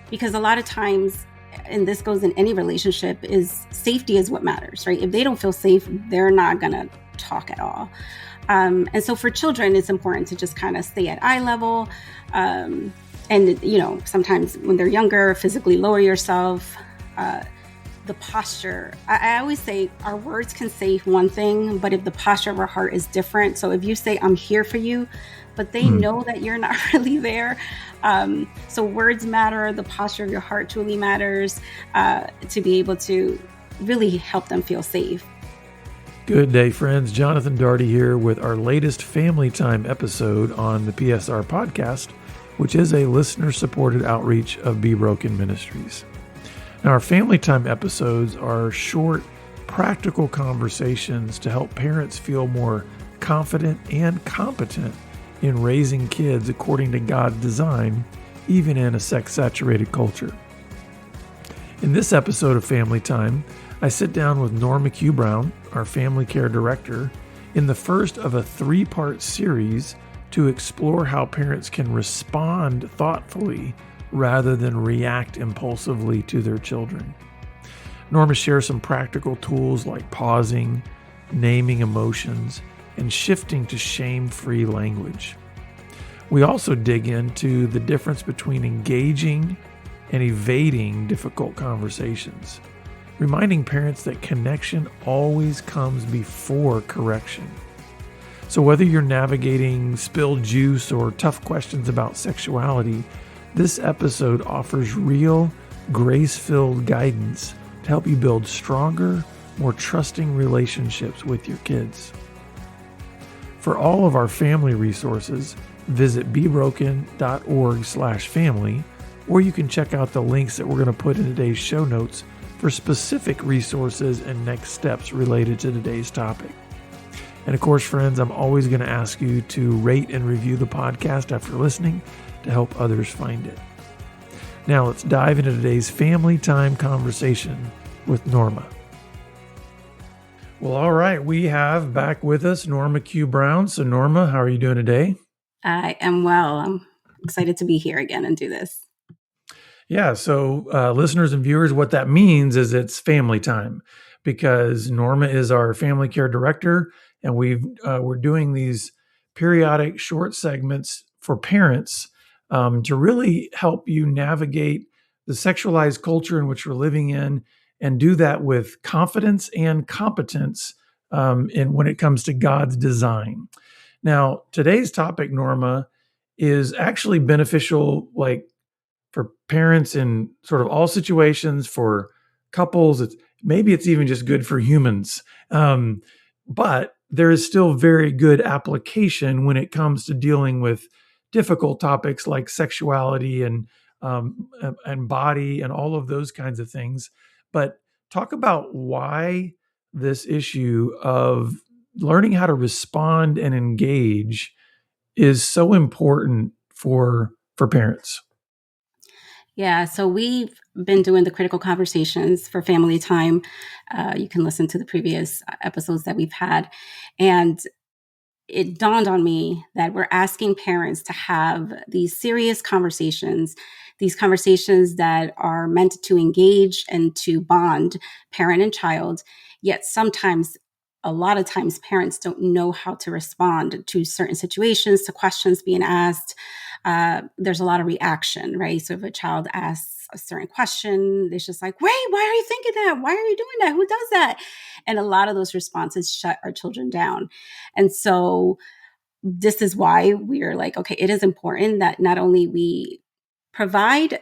because a lot of times, and this goes in any relationship, is safety is what matters, right? If they don't feel safe, they're not going to talk at all. And so for children, it's important to just kind of stay at eye level. And, sometimes when they're younger, physically lower yourself. The posture, I always say our words can say one thing, but if the posture of our heart is different. So if you say, I'm here for you, but they know that you're not really there. So words matter. The posture of your heart truly matters to be able to really help them feel safe. Good day, friends. Jonathan Daugherty here with our latest Family Time episode on the PSR podcast, which is a listener-supported outreach of Be Broken Ministries. Now, our Family Time episodes are short, practical conversations to help parents feel more confident and competent in raising kids according to God's design, even in a sex-saturated culture. In this episode of Family Time, I sit down with Norma Q-Brown, our family care director, in the first of a 3-part series to explore how parents can respond thoughtfully rather than react impulsively to their children. Norma shares some practical tools like pausing, naming emotions, and shifting to shame-free language. We also dig into the difference between engaging and evading difficult conversations, reminding parents that connection always comes before correction. So whether you're navigating spilled juice or tough questions about sexuality, this episode offers real, grace-filled guidance to help you build stronger, more trusting relationships with your kids. For all of our family resources, visit bebroken.org/family, or you can check out the links that we're going to put in today's show notes for specific resources and next steps related to today's topic. And of course, friends, I'm always going to ask you to rate and review the podcast after listening to help others find it. Now let's dive into today's Family Time conversation with Norma. Well, all right, we have back with us Norma Q-Brown. So Norma, how are you doing today? I am well. I'm excited to be here again and do this. Yeah, so listeners and viewers, what that means is it's family time because Norma is our family care director, and we're doing these periodic short segments for parents to really help you navigate the sexualized culture in which we're living in, and do that with confidence and competence when it comes to God's design. Now, today's topic, Norma, is actually beneficial, for parents in sort of all situations, for couples. Maybe it's even just good for humans. But there is still very good application when it comes to dealing with difficult topics like sexuality and body and all of those kinds of things. But talk about why this issue of learning how to respond and engage is so important for parents. Yeah, so we've been doing the critical conversations for Family Time. You can listen to the previous episodes that we've had. And it dawned on me that we're asking parents to have these serious conversations, these conversations that are meant to engage and to bond parent and child. Yet sometimes, a lot of times, parents don't know how to respond to certain situations, to questions being asked. There's a lot of reaction, right? So if a child asks a certain question, it's just like, wait, why are you thinking that? Why are you doing that? Who does that? And a lot of those responses shut our children down. And so this is why we're like, okay, it is important that not only we provide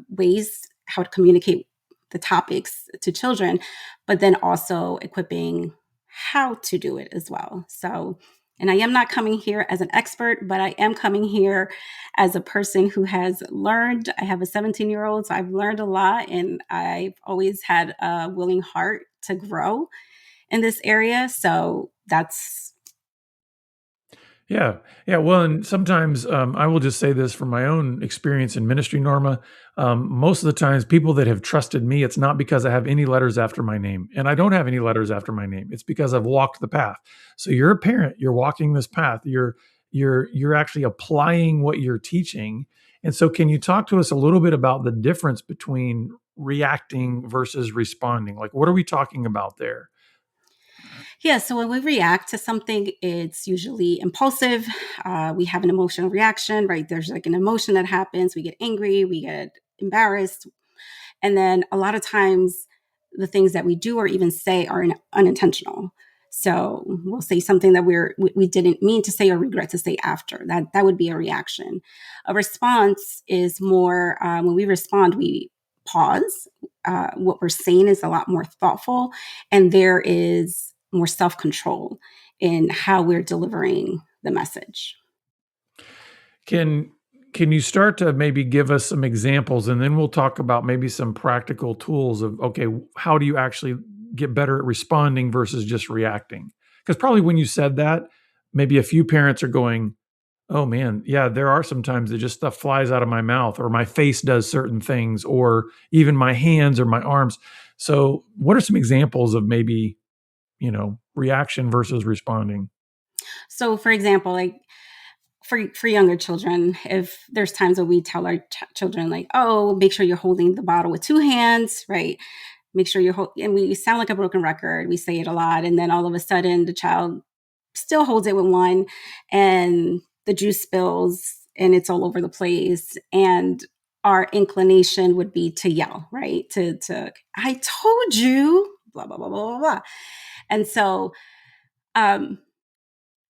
ways how to communicate the topics to children, but then also equipping how to do it as well. So, and I am not coming here as an expert, but I am coming here as a person who has learned. I have a 17-year-old, so I've learned a lot, and I've always had a willing heart to grow in this area. So that's... Yeah. Well, and sometimes I will just say this from my own experience in ministry, Norma. Most of the times, people that have trusted me, it's not because I have any letters after my name, and I don't have any letters after my name. It's because I've walked the path. So you're a parent, you're walking this path. You're actually applying what you're teaching, And so, can you talk to us a little bit about the difference between reacting versus responding? Like, what are we talking about there? Yeah, so when we react to something, it's usually impulsive. We have an emotional reaction, right? There's like an emotion that happens. We get angry, we get embarrassed. And then a lot of times, the things that we do or even say are unintentional. So we'll say something that we didn't mean to say or regret to say after. That would be a reaction. A response is more when we respond, we pause. What we're saying is a lot more thoughtful, and there is more self control in how we're delivering the message. Can can you start to maybe give us some examples, and then we'll talk about maybe some practical tools of, okay, how do you actually get better at responding versus just reacting? Because probably when you said that, maybe a few parents are going, "Oh man, yeah, there are some times that just stuff flies out of my mouth, or my face does certain things, or even my hands or my arms." So, what are some examples of maybe, reaction versus responding? So, for example, like for younger children, if there's times when we tell our children like, oh, make sure you're holding the bottle with two hands, right? Make sure you're and we sound like a broken record. We say it a lot, and then all of a sudden the child still holds it with one, and the juice spills and it's all over the place. And our inclination would be to yell, right? To I told you, blah blah blah blah blah blah. And so um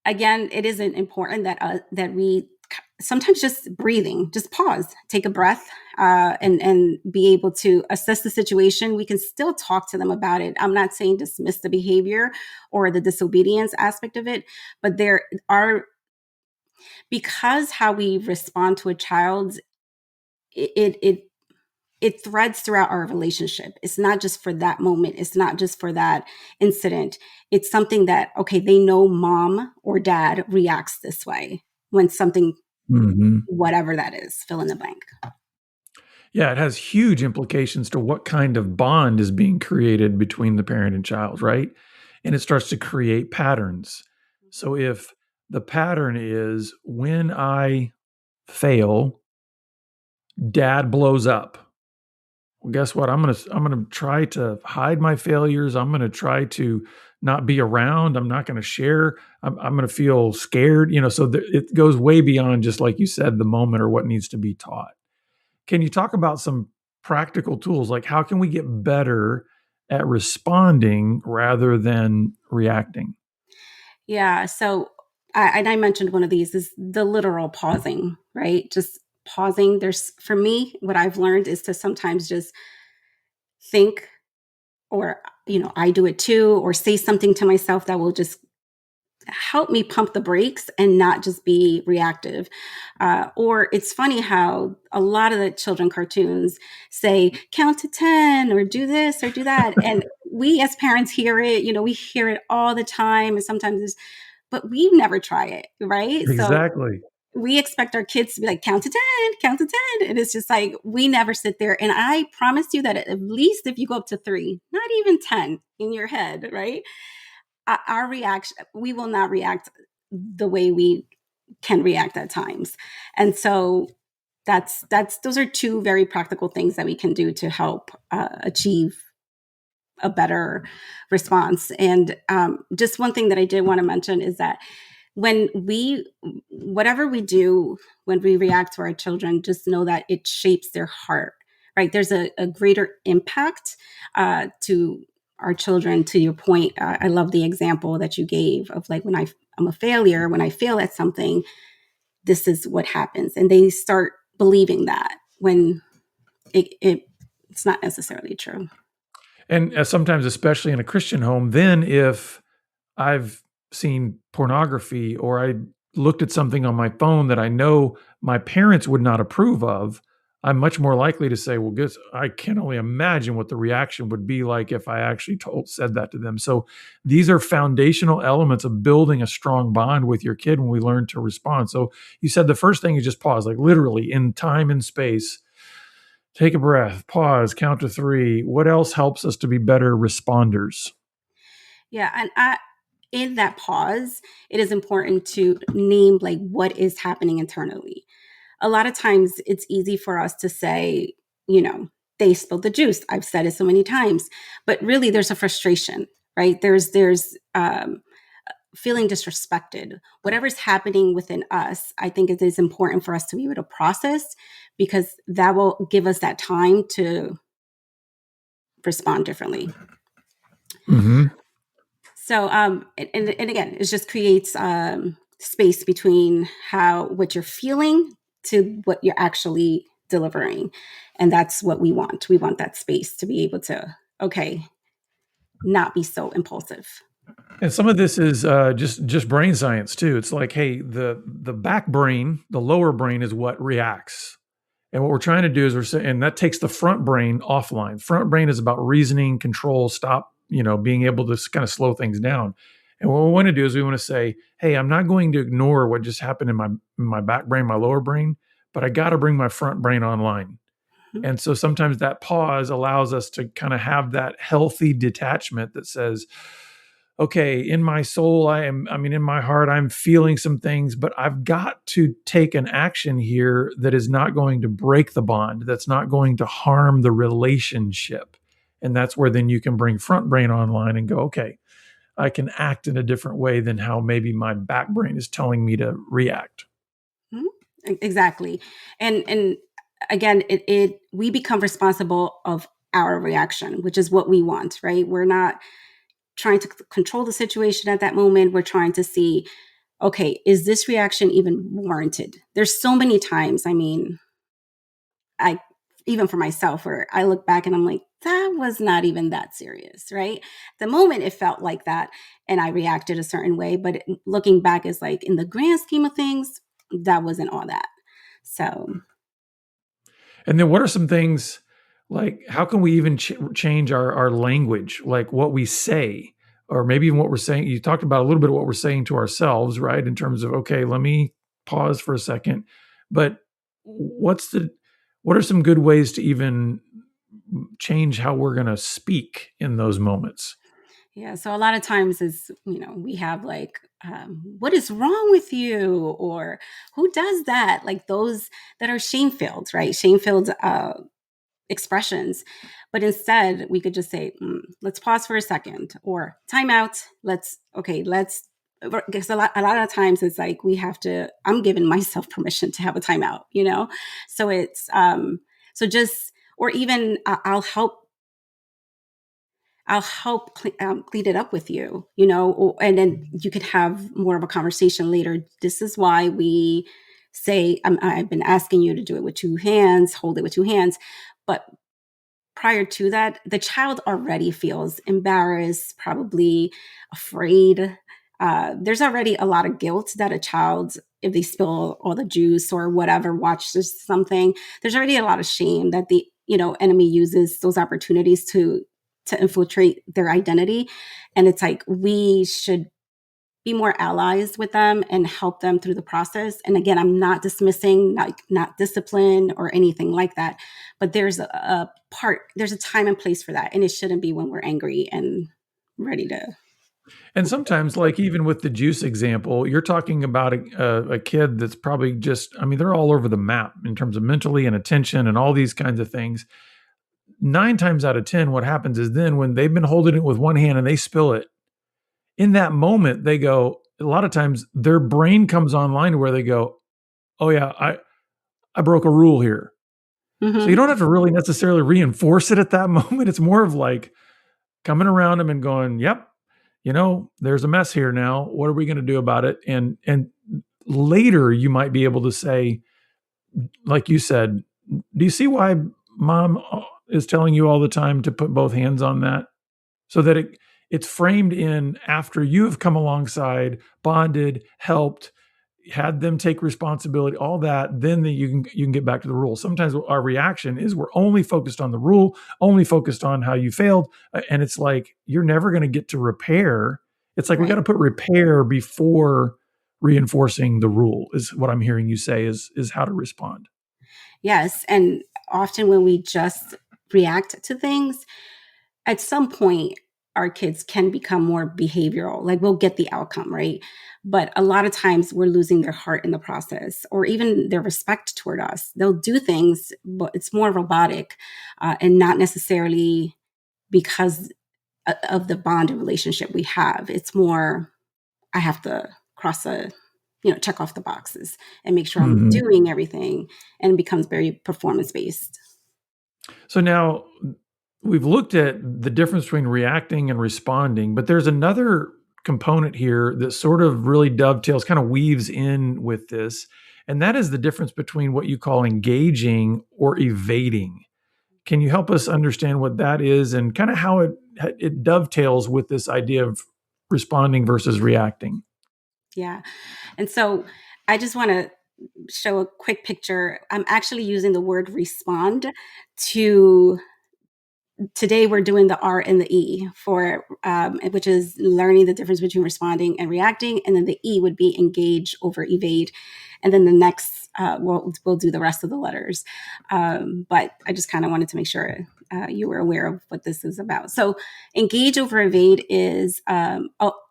again, it isn't important that we sometimes just breathing, just pause, take a breath, and be able to assess the situation. We can still talk to them about it. I'm not saying dismiss the behavior or the disobedience aspect of it, but there are, because how we respond to a child, it it threads throughout our relationship. It's not just for that moment. It's not just for that incident. It's something that, okay, they know mom or dad reacts this way when something, Mhm. whatever that is, fill in the blank. Yeah, it has huge implications to what kind of bond is being created between the parent and child, right? And it starts to create patterns. So if the pattern is when I fail, dad blows up. Well, guess what? I'm going to try to hide my failures. I'm going to try to not be around. I'm not going to share. I'm going to feel scared, so it goes way beyond just like you said the moment or what needs to be taught. Can you talk about some practical tools? Like, how can we get better at responding rather than reacting? Yeah. So, and I mentioned one of these is the literal pausing, right? Just pausing. There's, for me, what I've learned is to sometimes just think, or, I do it too, or say something to myself that will just help me pump the brakes and not just be reactive. Or it's funny how a lot of the children cartoons say count to 10 or do this or do that. And we as parents hear it, we hear it all the time. And sometimes but we never try it, right? So Exactly. we expect our kids to be like, count to 10, count to 10. And it's just like, we never sit there. And I promise you that at least if you go up to three, not even 10 in your head, right? Our reaction, we will not react the way we can react at times. And so that's those are two very practical things that we can do to help achieve a better response. And just one thing that I did want to mention is that when we, whatever we do when we react to our children, just know that it shapes their heart, right? There's a greater impact to our children. To your point, I love the example that you gave of like, I'm a failure, when I fail at something, this is what happens, and they start believing that when it's not necessarily true. And sometimes, especially in a Christian home, then if I've seen pornography or I looked at something on my phone that I know my parents would not approve of, I'm much more likely to say, well, guess I can only imagine what the reaction would be like if I actually said that to them. So these are foundational elements of building a strong bond with your kid when we learn to respond. So you said the first thing is just pause, like literally in time and space. Take a breath, pause, count to three. What else helps us to be better responders? Yeah, and in that pause, it is important to name like what is happening internally. a lot of times it's easy for us to say, they spilled the juice. I've said it so many times, but really there's a frustration, right? There's feeling disrespected. Whatever's happening within us, I think it is important for us to be able to process, because that will give us that time to respond differently. Mm-hmm. So, and again, it just creates space between what you're feeling to what you're actually delivering. And that's what we want. We want that space to be able to, okay, not be so impulsive. And some of this is just brain science too. It's like, hey, the back brain, the lower brain is what reacts. And what we're trying to do is we're saying, and that takes the front brain offline. Front brain is about reasoning, control, stop, being able to kind of slow things down. And what we want to do is we want to say, hey, I'm not going to ignore what just happened in my back brain, my lower brain, but I got to bring my front brain online. Mhm. And so sometimes that pause allows us to kind of have that healthy detachment that says, okay, in my soul, in my heart, I'm feeling some things, but I've got to take an action here that is not going to break the bond, that's not going to harm the relationship. And that's where then you can bring front brain online and go, okay, I can act in a different way than how maybe my back brain is telling me to react. Mhm. Exactly. And again, we become responsible of our reaction, which is what we want, right? We're not trying to control the situation at that moment. We're trying to see, okay, is this reaction even warranted? There's so many times, I even for myself, where I look back and I'm like, that was not even that serious, right? The moment it felt like that, and I reacted a certain way, but looking back is like, in the grand scheme of things, that wasn't all that. So, And then what are some things like how can we even change our language, like what we say, or maybe even what we're saying? You talked about a little bit of what we're saying to ourselves, right? In terms of, okay, let me pause for a second. But what are some good ways to even change how we're going to speak in those moments? yeah. So a lot of times is, we have like, what is wrong with you? Or who does that? Like those that are shame filled, right? Shame filled expressions. But instead, we could just say, let's pause for a second, or time out. Let's, because a lot of times it's like I'm giving myself permission to have a timeout, So it's, so just, or even I'll help clean it up with you, and then you could have more of a conversation later. This is why we say, I've been asking you to do it with two hands, hold it with two hands. But prior to that, the child already feels embarrassed, probably afraid. There's already a lot of guilt that a child, if they spill all the juice or whatever, watches something, there's already a lot of shame that the enemy uses those opportunities to infiltrate their identity. And it's like, we should be more allies with them and help them through the process. And again, I'm not dismissing, not discipline or anything like that, but there's a time and place for that. And it shouldn't be when we're angry and ready to. And sometimes, like even with the juice example, you're talking about a kid that's probably they're all over the map in terms of mentally and attention and all these kinds of things. 9 times out of 10, what happens is then when they've been holding it with one hand and they spill it, in that moment, they go, a lot of times their brain comes online to where they go, oh yeah, I broke a rule here. So you Mm-hmm. don't have to really necessarily reinforce it at that moment. It's more of like coming around them and going, yep, there's a mess here now. What are we going to do about it? And later you might be able to say, like you said, do you see why mom is telling you all the time to put both hands on that? So that it's framed in after you have come alongside, bonded, helped, had them take responsibility, all that, then you can get back to the rule. Sometimes our reaction is we're only focused on the rule, only focused on how you failed, and it's like you're never going to get to repair. It's like we got Right. to put repair before reinforcing the rule. Is what I'm hearing you say is how to respond. Yes. And often when we just react to things, at some point, our kids can become more behavioral. Like we'll get the outcome, right? But a lot of times we're losing their heart in the process, or even their respect toward us. They'll do things, but it's more robotic, and not necessarily because of the bond and relationship we have. It's more, I have to cross check off the boxes and make sure I'm Mhm. doing everything, and it becomes very performance based. So now we've looked at the difference between reacting and responding, but there's another component here that sort of really dovetails, kind of weaves in with this, and that is the difference between what you call engaging or evading. Can you help us understand what that is and kind of how it dovetails with this idea of responding versus reacting? Yeah. And so I just want to show a quick picture. I'm actually using the word respond to today. We're doing the R and the E for, which is learning the difference between responding and reacting. And then the E would be engage over evade. And then the next, we'll do the rest of the letters. But I just kind of wanted to make sure you were aware of what this is about. So engage over evade is,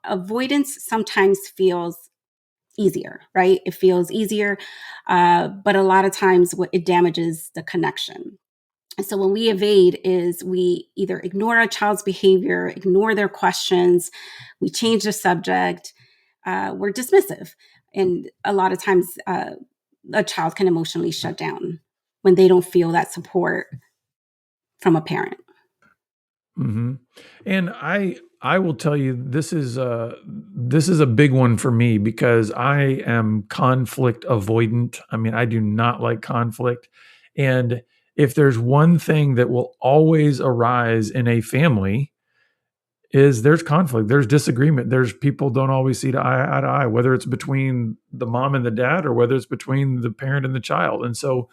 avoidance sometimes feels easier, right? It feels easier, but a lot of times it damages the connection. And so when we evade is we either ignore our child's behavior, ignore their questions, we change the subject, we're dismissive. And a lot of times a child can emotionally shut down when they don't feel that support from a parent. Hmm. And I will tell you this is a big one for me because I am conflict avoidant. I mean, I do not like conflict. And if there's one thing that will always arise in a family is there's conflict, there's disagreement, there's people don't always see eye to eye, whether it's between the mom and the dad or whether it's between the parent and the child. And so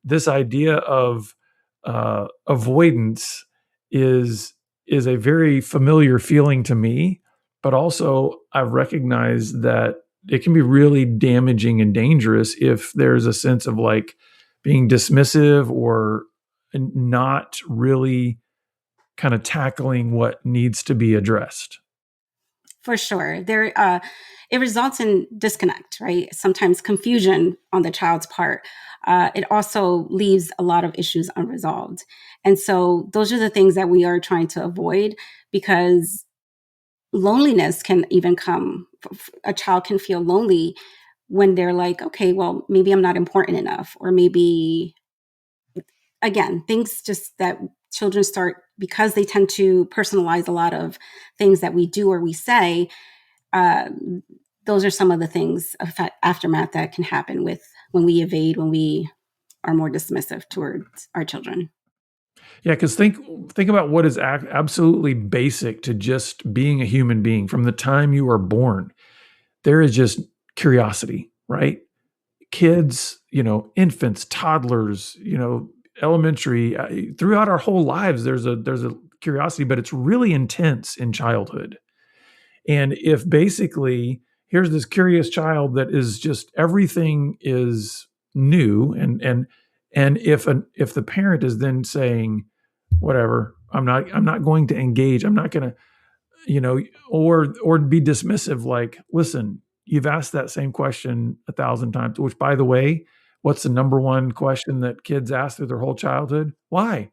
this idea of avoidance is is a very familiar feeling to me, but also I've recognized that it can be really damaging and dangerous if there's a sense of like being dismissive or not really kind of tackling what needs to be addressed. For sure. It results in disconnect, right? Sometimes confusion on the child's part. It also leaves a lot of issues unresolved. And so those are the things that we are trying to avoid, because loneliness can even come. A child can feel lonely when they're like, okay, well, maybe I'm not important enough, or maybe, again, things just that children start, because they tend to personalize a lot of things that we do or we say. uh, those are some of the things, aftermath, that can happen with when we evade, when we are more dismissive towards our children. Yeah, because think about what is absolutely basic to just being a human being from the time you are born. There is just curiosity, right? Kids, infants, toddlers, elementary, throughout our whole lives, there's a curiosity, but it's really intense in childhood. And if basically here's this curious child that is just everything is new, and if the parent is then saying, whatever, I'm not going to engage, I'm not going to, you know, or be dismissive, like, listen, you've asked that same question 1,000 times, which, by the way, what's the number one question that kids ask through their whole childhood? Why?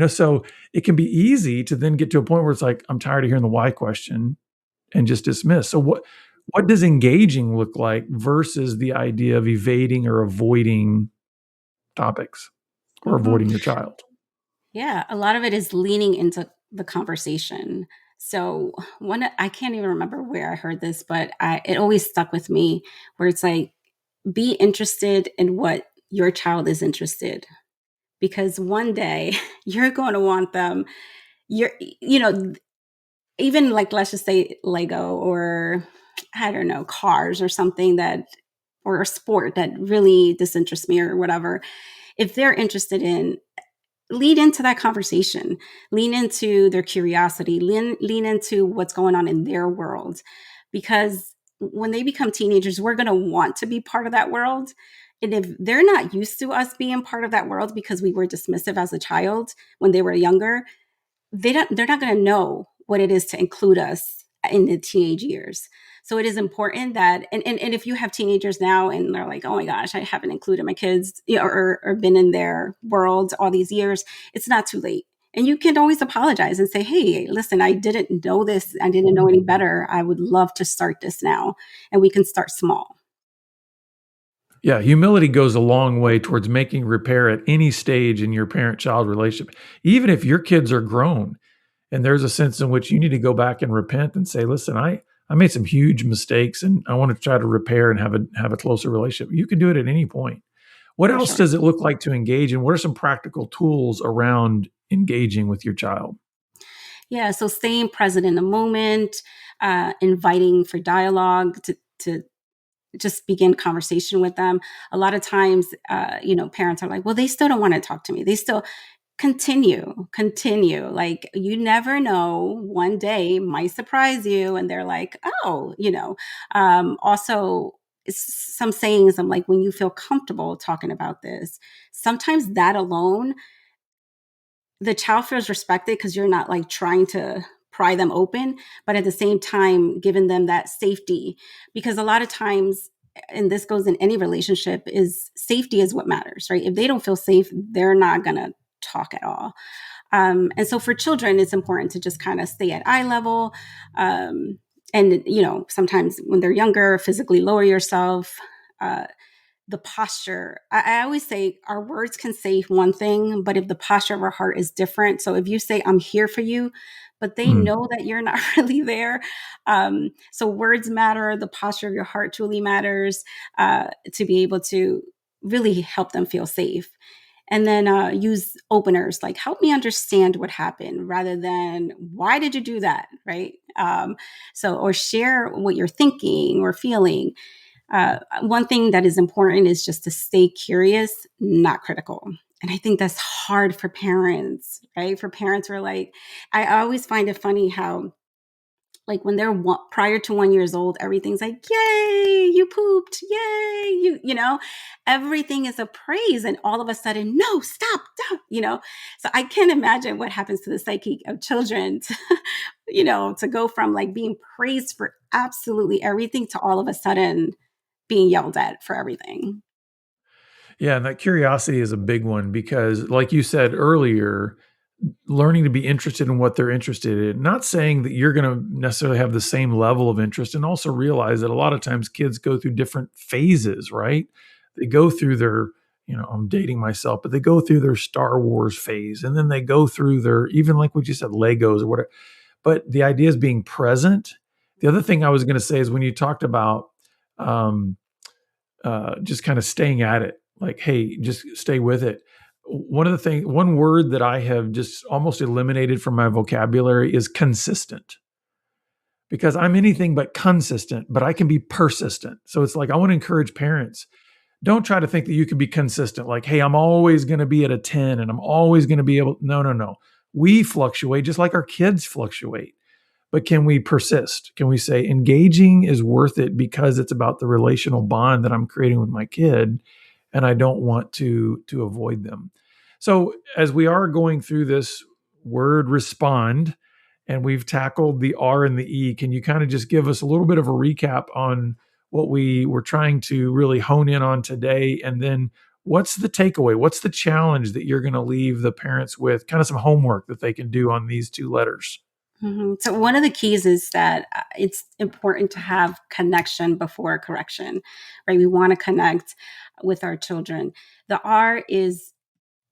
So it can be easy to then get to a point where it's like, I'm tired of hearing the why question and just dismiss. So what does engaging look like versus the idea of evading or avoiding topics or Mhm. avoiding your child? Yeah, a lot of it is leaning into the conversation. So I can't even remember where I heard this, but it always stuck with me, where it's like, be interested in what your child is interested, because one day you're going to want them. You're, you know, even like, let's just say Lego, or I don't know, cars or something that, or a sport that really disinterests me or whatever. If they're interested in, lead into that conversation, lean into their curiosity, lean into what's going on in their world. Because when they become teenagers, we're going to want to be part of that world. And if they're not used to us being part of that world because we were dismissive as a child when they were younger, they're not going to know what it is to include us in the teenage years. So it is important that, and if you have teenagers now and they're like, oh my gosh, I haven't included my kids, or been in their world all these years, it's not too late. And you can always apologize and say, hey, listen, I didn't know this. I didn't know any better. I would love to start this now. And we can start small. Yeah, humility goes a long way towards making repair at any stage in your parent-child relationship. Even if your kids are grown and there's a sense in which you need to go back and repent and say, listen, I made some huge mistakes and I want to try to repair and have a closer relationship. You can do it at any point. What For else sure. does it look like to engage? And what are some practical tools around engaging with your child? Yeah. So staying present in the moment, inviting for dialogue to just begin conversation with them. A lot of times, parents are like, well, they still don't want to talk to me. They still continue. Like, you never know, one day might surprise you. And they're like, oh, also, some sayings, I'm like, when you feel comfortable talking about this, sometimes that alone, the child feels respected because you're not like trying to pry them open, but at the same time, giving them that safety. Because a lot of times, and this goes in any relationship, is safety is what matters, right? If they don't feel safe, they're not going to talk at all. And so for children, it's important to just kind of stay at eye level. And, sometimes when they're younger, physically lower yourself. The posture, I always say our words can say one thing, but if the posture of our heart is different, so if you say I'm here for you, but they Mm. know that you're not really there, so words matter. The posture of your heart truly matters, to be able to really help them feel safe. And then use openers like, help me understand what happened, rather than why did you do that, right? Or share what you're thinking or feeling. One thing that is important is just to stay curious, not critical. And I think that's hard for parents, right? For parents who are like, I always find it funny how, like, when they're prior to 1 years old, everything's like, yay, you pooped, yay, everything is a praise. And all of a sudden, no, stop, stop, So I can't imagine what happens to the psyche of children to go from like being praised for absolutely everything to all of a sudden being yelled at for everything. Yeah, and that curiosity is a big one because, like you said earlier, learning to be interested in what they're interested in, not saying that you're going to necessarily have the same level of interest, and also realize that a lot of times kids go through different phases, right? They go through their, I'm dating myself, but they go through their Star Wars phase, and then they go through their, even like what you said, Legos or whatever. But the idea is being present. The other thing I was going to say is when you talked about um, just kind of staying at it, like, hey, just stay with it. One word that I have just almost eliminated from my vocabulary is consistent, because I'm anything but consistent, but I can be persistent. So it's like, I want to encourage parents, don't try to think that you can be consistent. Like, hey, I'm always going to be at a 10 and I'm always going to be able, no, no, no. We fluctuate just like our kids fluctuate. But can we persist? Can we say engaging is worth it because it's about the relational bond that I'm creating with my kid, and I don't want to avoid them. So as we are going through this word respond, and we've tackled the R and the E, can you kind of just give us a little bit of a recap on what we were trying to really hone in on today? And then what's the takeaway? What's the challenge that you're going to leave the parents with? Kind of some homework that they can do on these two letters. So one of the keys is that it's important to have connection before correction, right? We want to connect with our children. The R is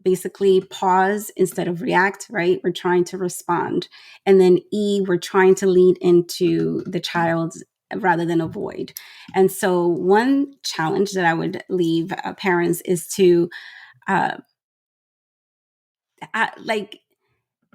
basically pause instead of react, right? We're trying to respond. And then E, we're trying to lead into the child rather than avoid. And so one challenge that I would leave parents is to uh, like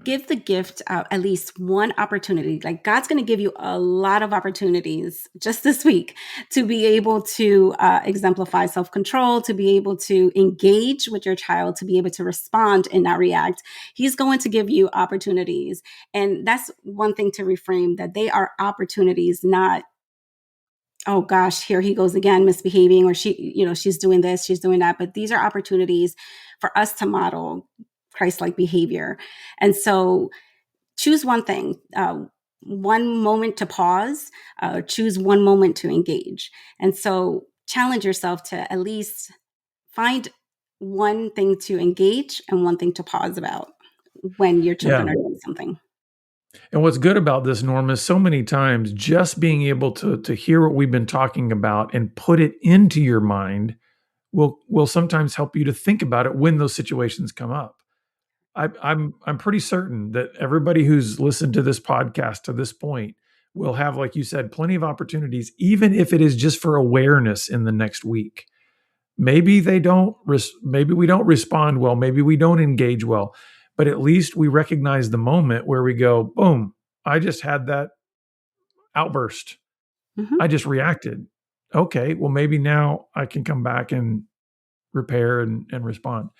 give the gift at least one opportunity. Like, God's going to give you a lot of opportunities just this week to be able to exemplify self-control, to be able to engage with your child, to be able to respond and not react. He's going to give you opportunities. And that's one thing to reframe, that they are opportunities, not, oh gosh, here he goes again misbehaving, or she's doing this, she's doing that. But these are opportunities for us to model Christ-like behavior. And so choose one thing, one moment to pause, choose one moment to engage. And so challenge yourself to at least find one thing to engage and one thing to pause about when your Yeah. children are doing something. And what's good about this, Norm, is so many times just being able to hear what we've been talking about and put it into your mind will sometimes help you to think about it when those situations come up. I'm pretty certain that everybody who's listened to this podcast to this point will have, like you said, plenty of opportunities, even if it is just for awareness in the next week. Maybe maybe we don't respond well, maybe we don't engage well, but at least we recognize the moment where we go, boom, I just had that outburst. Mm-hmm. I just reacted. Okay, well, maybe now I can come back and repair and respond.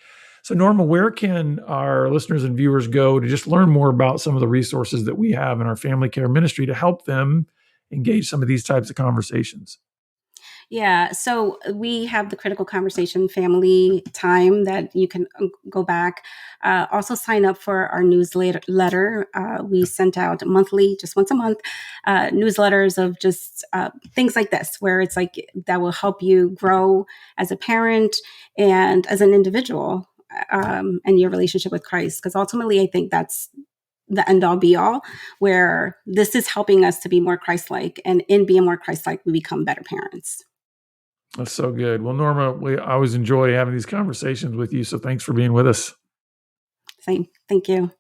So, Norma, where can our listeners and viewers go to just learn more about some of the resources that we have in our family care ministry to help them engage some of these types of conversations? Yeah, so we have the Critical Conversation family time that you can go back. Also, sign up for our newsletter. We sent out monthly, just once a month, newsletters of just things like this, where it's like that will help you grow as a parent and as an individual, and your relationship with Christ. Because ultimately, I think that's the end all be all, where this is helping us to be more Christ-like, and in being more Christ-like, we become better parents. That's so good. Well, Norma, I always enjoy having these conversations with you. So thanks for being with us. Same. Thank you.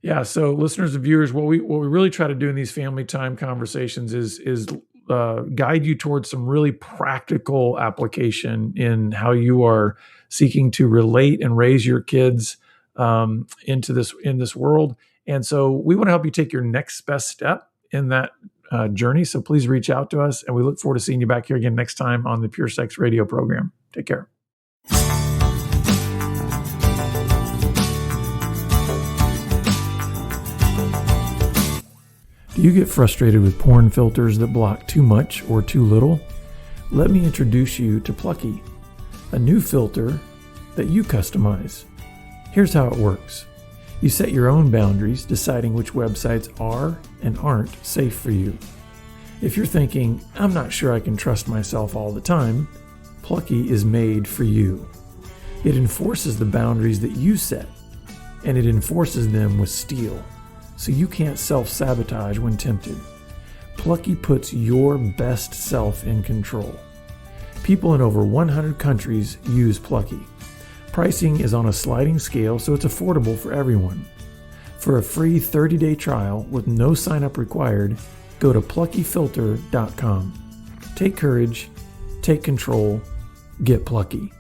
Yeah. So listeners and viewers, what we really try to do in these family time conversations is guide you towards some really practical application in how you are seeking to relate and raise your kids in this world. And so we want to help you take your next best step in that journey. So please reach out to us, and we look forward to seeing you back here again next time on the Pure Sex Radio program. Take care. Do you get frustrated with porn filters that block too much or too little? Let me introduce you to Plucky, a new filter that you customize. Here's how it works. You set your own boundaries, deciding which websites are and aren't safe for you. If you're thinking, I'm not sure I can trust myself all the time, Plucky is made for you. It enforces the boundaries that you set, and it enforces them with steel, so you can't self-sabotage when tempted. Plucky puts your best self in control. People in over 100 countries use Plucky. Pricing is on a sliding scale, so it's affordable for everyone. For a free 30-day trial with no sign-up required, go to pluckyfilter.com. Take courage, take control, get Plucky.